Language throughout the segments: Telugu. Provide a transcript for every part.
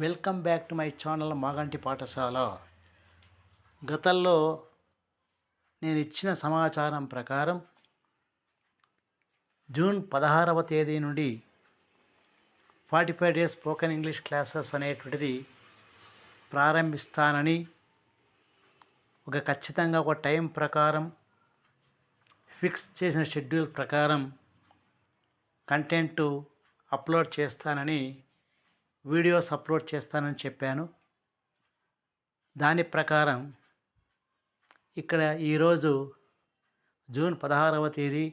Welcome back to my channel Maganti పాఠశాల. గతంలో నేను ఇచ్చిన సమాచారం ప్రకారం జూన్ 16వ తేదీ నుండి 45 డేస్ స్పోకెన్ ఇంగ్లీష్ క్లాసెస్ అనేటువంటిది ప్రారంభిస్తానని, ఖచ్చితంగా ఒక టైం ప్రకారం ఫిక్స్ చేసిన షెడ్యూల్ ప్రకారం కంటెంట్ అప్లోడ్ చేస్తానని, వీడియోస్ అప్లోడ్ చేస్తానని చెప్పాను. దాని ప్రకారం ఇక్కడ ఈరోజు జూన్ 16వ తేదీ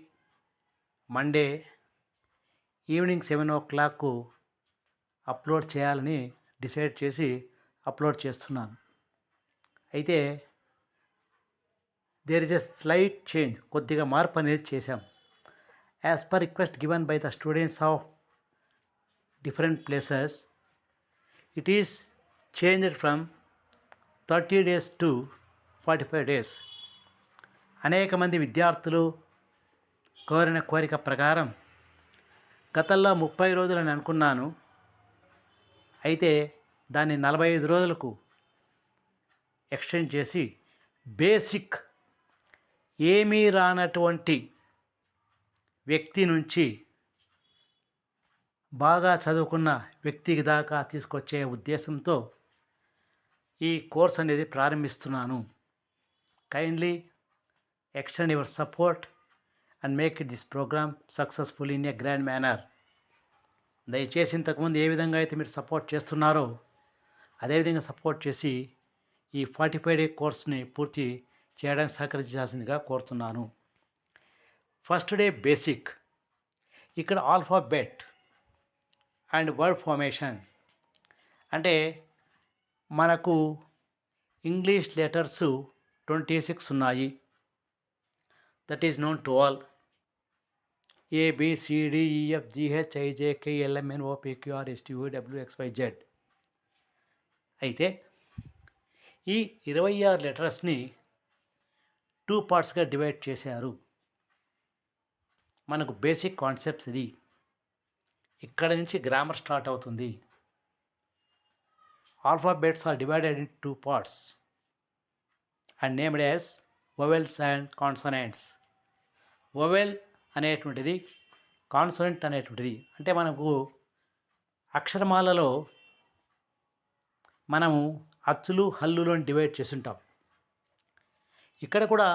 మండే ఈవినింగ్ 7 o'clock అప్లోడ్ చేయాలని డిసైడ్ చేసి అప్లోడ్ చేస్తున్నాను. అయితే there is a slight change, కొద్దిగా మార్పు అనేది చేశాం. As per request given by the students of different places, it is changed from 30 days to 45 days. అనేక మంది విద్యార్థులు కోరిన కోరిక ప్రకారం గతంలో 30 రోజులని అనుకున్నాను. అయితే దాన్ని 45 రోజులకు ఎక్స్టెండ్ చేసి బేసిక్ ఏమీ రానటువంటి వ్యక్తి నుంచి బాగా చదువుకున్న వ్యక్తికి దాకా తీసుకొచ్చే ఉద్దేశంతో ఈ కోర్స్ అనేది ప్రారంభిస్తున్నాను. Kindly extend your support and make it this programme successful in a grand manner. దయచేసి ఇంతకుముందు ఏ విధంగా అయితే మీరు సపోర్ట్ చేస్తున్నారో అదేవిధంగా సపోర్ట్ చేసి ఈ 45 డే కోర్స్ని పూర్తి చేయడానికి సహకరించాల్సిందిగా కోరుతున్నాను. First day basic. ఇక్కడ ఆల్ఫాబెట్ అండ్ వర్డ్ ఫార్మేషన్ అంటే మనకు ఇంగ్లీష్ లెటర్స్ 26 ఉన్నాయి. That is known to all. ABCDEFGHIJKLMNOPQRSTUVWXYZ. అయితే ఈ 26 లెటర్స్ని 2 పార్ట్స్గా డివైడ్ చేశారు. మనకు బేసిక్ కాన్సెప్ట్స్ ఇది. ఇక్కడ నుంచి గ్రామర్ స్టార్ట్ అవుతుంది. Alphabets are divided in 2 parts and named as vowels and consonants. Vowel అనేటువంటిది, కాన్సనెంట్ అనేటువంటిది అంటే మనకు అక్షరమాలలో మనము అచ్చులు హల్లులను డివైడ్ చేసి ఉంటాం. ఇక్కడ కూడా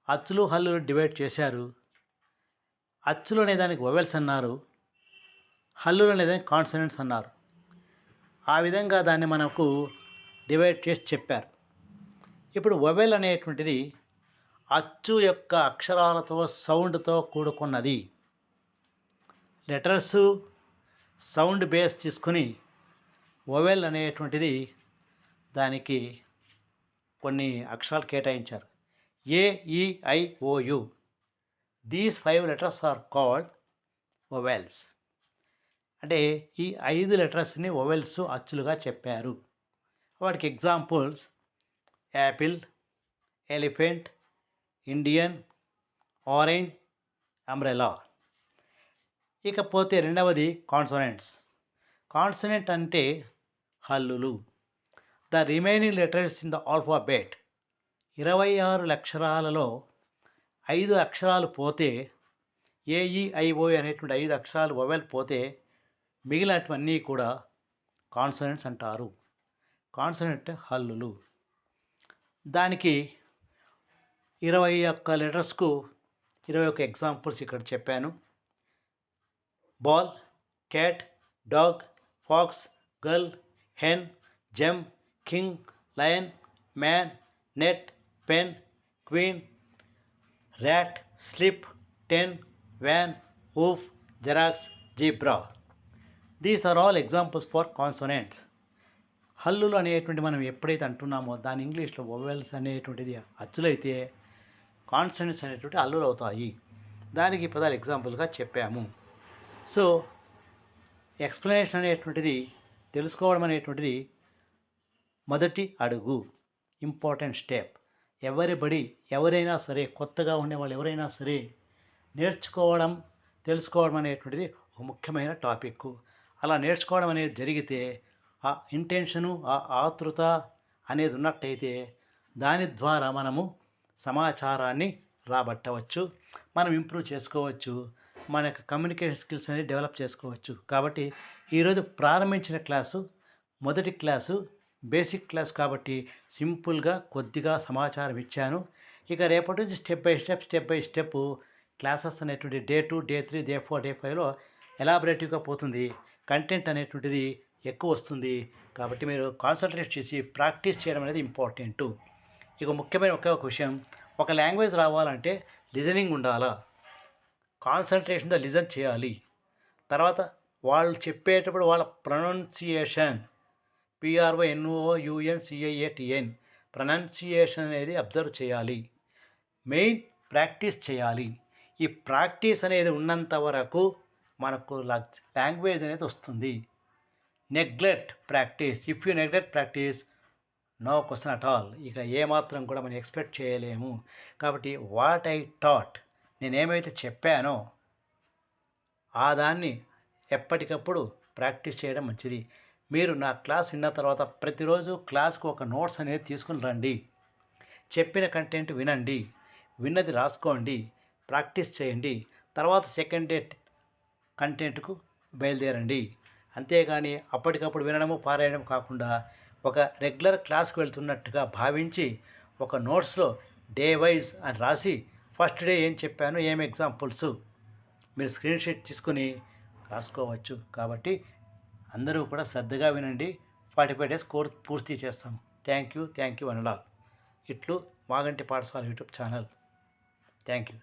అచ్చులు హల్లులు డివైడ్ చేశారు. అచ్చులు అనే దానికి వొవెల్స్ అన్నారు, హల్లులు అనేది కాన్సనెంట్స్ అన్నారు. ఆ విధంగా దాన్ని మనకు డివైడ్ చేసి చెప్పారు. ఇప్పుడు వొవెల్ అనేటువంటిది అచ్చు యొక్క అక్షరాలతో సౌండ్తో కూడుకున్నది. లెటర్స్ సౌండ్ బేస్ తీసుకుని వొవెల్ అనేటువంటిది దానికి కొన్ని అక్షరాలు కేటాయించారు. AEIOU. These 5 letters are called vowels. అంటే ఈ 5 లెటర్స్ని వొవెల్స్ అచ్చులుగా చెప్పారు. వాటికి examples apple, elephant, Indian, orange, umbrella. ఇకపోతే రెండవది కాన్సనెంట్స్. కాన్సనెంట్ అంటే హల్లులు. The remaining letters in the alphabet. 26 అక్షరాలలో 5 అక్షరాలు పోతే, AEIO అనేటువంటి 5 అక్షరాలు వొవెల్ పోతే మిగిలినటువన్నీ కూడా కాన్సనెంట్స్ అంటారు. కాన్సనెంట్ హల్లులు. దానికి 21 లెటర్స్కు 21 ఎగ్జాంపుల్స్ ఇక్కడ చెప్పాను. Ball, cat, dog, fox, girl, hen, gem, king, lion, man, net, pen, queen, rat, slip, ten, van, woof, xerox, zebra. These are all examples for consonants. హల్లులు అనేటువంటి మనం ఎప్పుడైతే అంటున్నామో దాని ఇంగ్లీష్లో వొవెల్స్ అనేటువంటిది అచ్చులైతే కాన్సనెంట్స్ అనేటువంటి హల్లులు అవుతాయి. దానికి పదాలు ఎగ్జాంపుల్గా చెప్పాము. సో ఎక్స్ప్లెనేషన్ అనేటువంటిది, తెలుసుకోవడం అనేటువంటిది మొదటి అడుగు, ఇంపార్టెంట్ స్టెప్. ఎవరైనా సరే, కొత్తగా ఉండేవాళ్ళు ఎవరైనా సరే నేర్చుకోవడం, తెలుసుకోవడం అనేటువంటిది ఒక ముఖ్యమైన టాపిక్. అలా నేర్చుకోవడం అనేది జరిగితే ఆ ఇంటెన్షను, ఆ ఆతృత అనేది ఉన్నట్టయితే దాని ద్వారా మనము సమాచారాన్ని రాబట్టవచ్చు. మనం ఇంప్రూవ్ చేసుకోవచ్చు. మన యొక్క కమ్యూనికేషన్ స్కిల్స్ అనేది డెవలప్ చేసుకోవచ్చు. కాబట్టి ఈరోజు ప్రారంభించిన క్లాసు మొదటి క్లాసు బేసిక్ క్లాస్ కాబట్టి సింపుల్గా కొద్దిగా సమాచారం ఇచ్చాను. ఇక రేపటి నుంచి స్టెప్ బై స్టెప్ క్లాసెస్ అనేటువంటి డే 2, డే 3, డే 4, డే 5లో ఎలాబరేటివ్గా పోతుంది. కంటెంట్ అనేటువంటిది ఎక్కువ వస్తుంది. కాబట్టి మీరు కాన్సన్ట్రేట్ చేసి ప్రాక్టీస్ చేయడం అనేది ఇంపార్టెంటు. ఇక ముఖ్యమైన ఒకే ఒక విషయం, ఒక లాంగ్వేజ్ రావాలంటే లిజనింగ్ ఉండాలా, కాన్సన్ట్రేషన్తో లిజన్ చేయాలి. తర్వాత వాళ్ళు చెప్పేటప్పుడు వాళ్ళ ప్రొనౌన్సియేషన్ PRONOUNCIATN ప్రొనౌన్సియేషన్ అనేది అబ్జర్వ్ చేయాలి. మెయిన్ ప్రాక్టీస్ చేయాలి. ఈ ప్రాక్టీస్ అనేది ఉన్నంత వరకు మనకు లాంగ్వేజ్ అనేది వస్తుంది. Neglect practice, if you neglect practice no question at all. ఇక ఏమాత్రం కూడా మనం ఎక్స్పెక్ట్ చేయలేము. కాబట్టి వాట్ ఐ టాట్, నేనేమైతే చెప్పానో ఆ దాన్ని ఎప్పటికప్పుడు ప్రాక్టీస్ చేయడం మంచిది. మీరు నా క్లాస్ విన్న తర్వాత ప్రతిరోజు క్లాస్కు ఒక నోట్స్ అనేది తీసుకుని రండి. చెప్పిన కంటెంట్ వినండి, విన్నది రాసుకోండి, ప్రాక్టీస్ చేయండి. తర్వాత సెకండ్ డే కంటెంట్కు బయలుదేరండి. అంతేగాని అప్పటికప్పుడు వినడము పారేయడం కాకుండా ఒక రెగ్యులర్ క్లాస్కి వెళ్తున్నట్టుగా భావించి ఒక నోట్స్లో డే వైజ్ అని రాసి ఫస్ట్ డే ఏం చెప్పాను, ఏం ఎగ్జాంపుల్స్ మీరు స్క్రీన్ షాట్ తీసుకుని రాసుకోవచ్చు. కాబట్టి అందరూ కూడా శ్రద్ధగా వినండి. 45 డేస్ కోర్స్ పూర్తి చేస్తాం. థ్యాంక్ యూ అనలాల్. ఇట్లు మాగంటి పాఠశాల యూట్యూబ్ ఛానల్. Thank you.